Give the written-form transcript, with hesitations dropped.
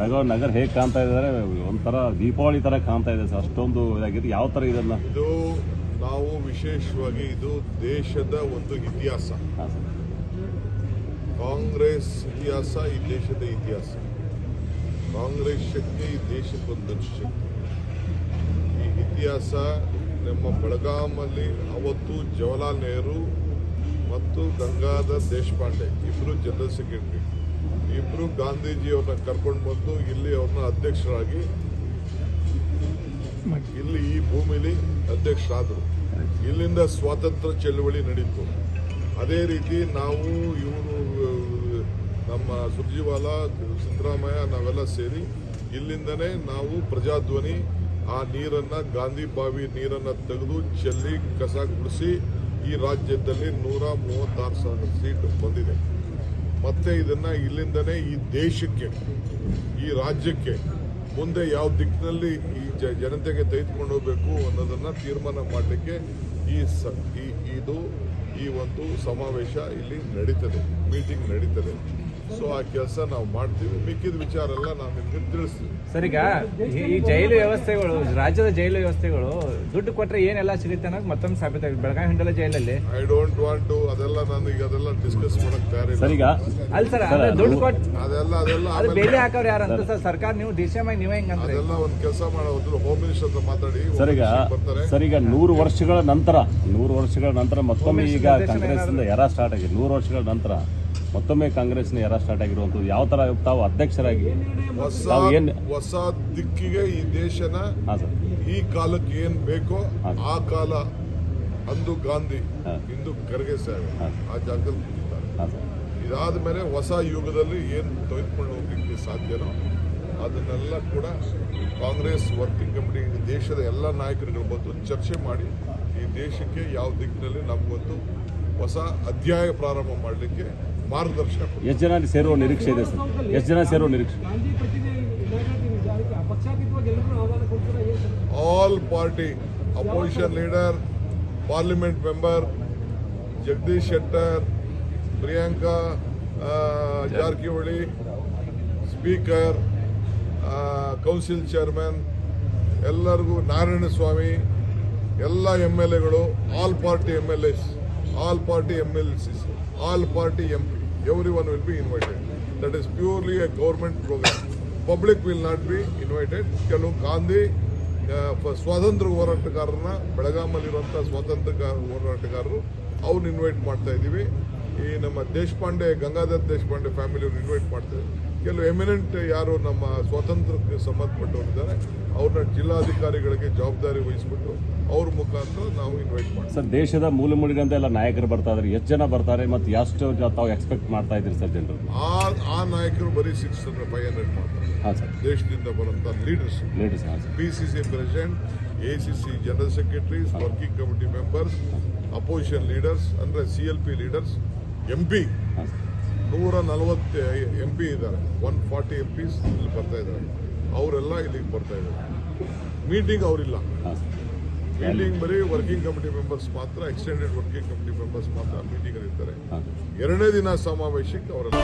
ನಗರ ಹೇಗೆ ಕಾಣ್ತಾ ಇದ್ದಾರೆ, ಒಂಥರ ದೀಪಾವಳಿ ತರ ಕಾಣ್ತಾ ಇದೆ ಸರ್. ಅಷ್ಟೊಂದು ಇದಾಗಿದೆ. ಯಾವ ತರ ಇದನ್ನ ಇದು ನಾವು ವಿಶೇಷವಾಗಿ ಇದು ದೇಶದ ಒಂದು ಇತಿಹಾಸ. ಕಾಂಗ್ರೆಸ್ ಇತಿಹಾಸ ಈ ದೇಶದ ಇತಿಹಾಸ. ಕಾಂಗ್ರೆಸ್ ಶಕ್ತಿ ಈ ದೇಶಕ್ಕೊಂದು ಶಕ್ತಿ. ಈ ಇತಿಹಾಸ ನಮ್ಮ ಬೆಳಗಾಮಲ್ಲಿ ಅವತ್ತು ಜವಾಹರ್ಲಾಲ್ ನೆಹರು ಮತ್ತು ಗಂಗಾಧರ್ ದೇಶಪಾಂಡೆ ಇಬ್ಬರು ಜನರಲ್ ಸೆಕ್ರೆಟರಿ, ಇಬ್ಬರು ಗಾಂಧೀಜಿಯವ್ರನ್ನ ಕರ್ಕೊಂಡು ಬಂದು ಇಲ್ಲಿ ಅವ್ರನ್ನ ಅಧ್ಯಕ್ಷರಾಗಿ ಇಲ್ಲಿ ಈ ಭೂಮಿಲಿ ಅಧ್ಯಕ್ಷರಾದರು. ಇಲ್ಲಿಂದ ಸ್ವಾತಂತ್ರ್ಯ ಚಳವಳಿ ನಡೀತು. ಅದೇ ರೀತಿ ನಾವು ಇವರು ನಮ್ಮ ಸುರ್ಜಿವಾಲಾ, ಸಿದ್ದರಾಮಯ್ಯ ನಾವೆಲ್ಲ ಸೇರಿ ಇಲ್ಲಿಂದನೇ ನಾವು ಪ್ರಜಾಧ್ವನಿ ಆ ನೀರನ್ನ, ಗಾಂಧಿ ಬಾವಿ ನೀರನ್ನ ತೆಗೆದು ಚೆಲ್ಲಿ ಕಸ ಗುಡಿಸಿ ಈ ರಾಜ್ಯದಲ್ಲಿ 136,000 ಸೀಟ್ ಬಂದಿದೆ. ಮತ್ತೆ ಇದನ್ನ ಇಲ್ಲಿಂದನೇ ಈ ದೇಶಕ್ಕೆ, ಈ ರಾಜ್ಯಕ್ಕೆ ಮುಂದೆ ಯಾವ ದಿಕ್ಕಿನಲ್ಲಿ ಈ ಜನತೆಗೆ ತೆಗೆದುಕೊಂಡು ಹೋಗಬೇಕು ಅನ್ನೋದನ್ನ ತೀರ್ಮಾನ ಮಾಡಲಿಕ್ಕೆ ಈ ಒಂದು ಸಮಾವೇಶ ಇಲ್ಲಿ ನಡೀತದೆ, ಮೀಟಿಂಗ್ ನಡೀತದೆ. ಸೊ ಆ ಕೆಲಸ ನಾವು ಮಾಡ್ತೀವಿ. ಮಿಕ್ಕಿದ ವಿಚಾರ ಎಲ್ಲ ನಾವು ನಿಮ್ಗೆ ತಿಳಿಸ್ತೀವಿ. ಸರ್, ಈಗ ಈ ಜೈಲು ವ್ಯವಸ್ಥೆಗಳು, ರಾಜ್ಯದ ಜೈಲು ವ್ಯವಸ್ಥೆಗಳು ದುಡ್ಡು ಕೊಟ್ಟರೆ ಏನೆಲ್ಲ ಸಿಗುತ್ತೆ ಅನ್ನೋದು ಮತ್ತೊಂದು ಸಾಬೀತಾಗಿದೆ. ಬೆಳಗಾವಿ ಹಿಂಡಲ ಜೈಲಲ್ಲಿ ಐ ಡೋಂಟ್ ವಾಂಟ್ ಟು ಅದೆಲ್ಲ ನಾನು ಈಗ ಅದೆಲ್ಲ ಡಿಸ್ಕಸ್ ಮಾಡಕ್ ತಯಾರಿಲ್ಲ. ಅಲ್ಲ ಸರ್, ದುಡ್ಡು ಕೊಟ್ಟು ಅದೆಲ್ಲ ಅದು ಬೇಲಿ ಹಾಕೋರು ಯಾರಂತ ಸರ್? ಸರ್ಕಾರ ನೀವು ಡಿಸಿಎಂ ನೀವು ಹೆಂಗ್ ಅಂದ್ರೆ ಅದೆಲ್ಲ ಒಂದು ಕೆಲಸ ಮಾಡೋದು ಹೋಮ್ ಮಿನಿಸ್ಟರ್ ಹತ್ರ ಮಾತಾಡಿ ಬರ್ತಾರೆ. ಸರ್, ಈಗ 100 ವರ್ಷಗಳ ನಂತರ ಮತ್ತೊಮ್ಮೆ ಈಗ ಕಾಂಗ್ರೆಸ್ ಎರ ಸ್ಟಾರ್ಟ್ ಆಗಿದೆ. 100 ವರ್ಷಗಳ ನಂತರ ಮತ್ತೊಮ್ಮೆ ಕಾಂಗ್ರೆಸ್ನ ಎರ ಸ್ಟಾರ್ಟ್ ಆಗಿರುವಂಥದ್ದು ಯಾವ ತರ ತಾವು ಅಧ್ಯಕ್ಷರಾಗಿ ಹೊಸ ದಿಕ್ಕಿಗೆ ಈ ದೇಶನ ಈ ಕಾಲಕ್ಕೆ ಏನ್ ಬೇಕೋ ಆ ಕಾಲ, ಅಂದು ಗಾಂಧಿ ಇಂದು ಖರ್ಗೆ ಸಾಹೇಬ್ ಆ ಜಾಗದಲ್ಲಿ ಕೂತಿದ್ದಾರೆ. ಇದಾದ ಮೇಲೆ ಹೊಸ ಯುಗದಲ್ಲಿ ಏನ್ ತೆಗೆದುಕೊಂಡು ಹೋಗ್ಲಿಕ್ಕೆ ಸಾಧ್ಯನೋ ಅದನ್ನೆಲ್ಲ ಕೂಡ ಕಾಂಗ್ರೆಸ್ ವರ್ಕಿಂಗ್ ಕಮಿಟಿ ದೇಶದ ಎಲ್ಲ ನಾಯಕರುಗಳು ಬಂದು ಚರ್ಚೆ ಮಾಡಿ ಈ ದೇಶಕ್ಕೆ ಯಾವ ದಿಕ್ಕಿನಲ್ಲಿ ನಮಗೊಂದು ಹೊಸ ಅಧ್ಯಾಯ ಪ್ರಾರಂಭ ಮಾಡಲಿಕ್ಕೆ ಮಾರ್ಗದರ್ಶನ. ಎಷ್ಟು ಜನ ಸೇರುವ ನಿರೀಕ್ಷೆ ಇದೆ ಸರ್? ಎಷ್ಟು ಜನ ಸೇರುವ ನಿರೀಕ್ಷೆ? All party opposition leader, parliament member Jagadish Shettar, Priyanka Jarkiholi, speaker, council chairman, ಎಲ್ಲರಿಗೂ ನಾರಾಯಣಸ್ವಾಮಿ, ಎಲ್ಲ MLAಗಳು, all party MLAs, all party MLCs, all party MP, everyone will be invited. That is purely a government program. Public will not be invited. ಕೆಲವು ಗಾಂಧಿ ಸ್ವಾತಂತ್ರ್ಯ ಹೋರಾಟಗಾರರನ್ನ, ಬೆಳಗಾಮಲ್ಲಿರುವಂಥ ಸ್ವಾತಂತ್ರ್ಯ ಹೋರಾಟಗಾರರು ಅವ್ರನ್ನ invite ಮಾಡ್ತಾ ಇದ್ದೀವಿ. ಈ ನಮ್ಮ ದೇಶಪಾಂಡೆ, ಗಂಗಾಧರ್ ದೇಶಪಾಂಡೆ ಫ್ಯಾಮಿಲಿಯವ್ರು ಇನ್ವೈಟ್ ಮಾಡ್ತಾರೆ. ಕೆಲವು ಎಮಿನೆಂಟ್ ಯಾರು ನಮ್ಮ ಸ್ವಾತಂತ್ರ್ಯಕ್ಕೆ ಸಂಬಂಧಪಟ್ಟವರಿದ್ದಾರೆ ಅವ್ರನ್ನ ಜಿಲ್ಲಾಧಿಕಾರಿಗಳಿಗೆ ಜವಾಬ್ದಾರಿ ವಹಿಸ್ಬಿಟ್ಟು ಅವ್ರ ಮುಖಾಂತರ ನಾವು ಇನ್ವೈಟ್ ಮಾಡ್ತೀವಿ. ಸರ್, ದೇಶದ ಮೂಲೆಮೂಲಿನಿಂದ ಎಲ್ಲ ನಾಯಕರು ಬರ್ತಾ ಇದ್ದಾರೆ. ಎಷ್ಟು ಜನ ಬರ್ತಾರೆ ಮತ್ತು ಎಷ್ಟು ತಾವು ಎಕ್ಸ್ಪೆಕ್ಟ್ ಮಾಡ್ತಾ ಇದ್ದೀರಿ ಸರ್ ಜನರು? ಆ ನಾಯಕರು ಬರೀ 600-500 ಮಾಡ್ತಾರೆ. ಹಾಂ ಸರ್. ದೇಶದಿಂದ ಬರುವಂಥ leaders, PCC president, ACC general secretaries, working committee members, opposition leaders ಅಂದರೆ CLP ಲೀಡರ್ಸ್, MP 140 MP ಇದ್ದಾರೆ. 140 MPs ಇಲ್ಲಿ ಬರ್ತಾ ಇದ್ದಾರೆ. ಅವರೆಲ್ಲ ಇಲ್ಲಿಗೆ ಬರ್ತಾ ಇದ್ದಾರೆ. ಮೀಟಿಂಗ್ ಅವರಿಲ್ಲ. ಮೀಟಿಂಗ್ ಬರೀ ವರ್ಕಿಂಗ್ ಕಮಿಟಿ ಮೆಂಬರ್ಸ್ ಮಾತ್ರ, ಎಕ್ಸ್ಟೆಂಡೆಡ್ ವರ್ಕಿಂಗ್ ಕಮಿಟಿ ಮೆಂಬರ್ಸ್ ಮಾತ್ರ ಮೀಟಿಂಗ್ ಇರ್ತಾರೆ. 2ನೇ ದಿನ ಸಮಾವೇಶಕ್ಕೆ ಅವರೆಲ್ಲ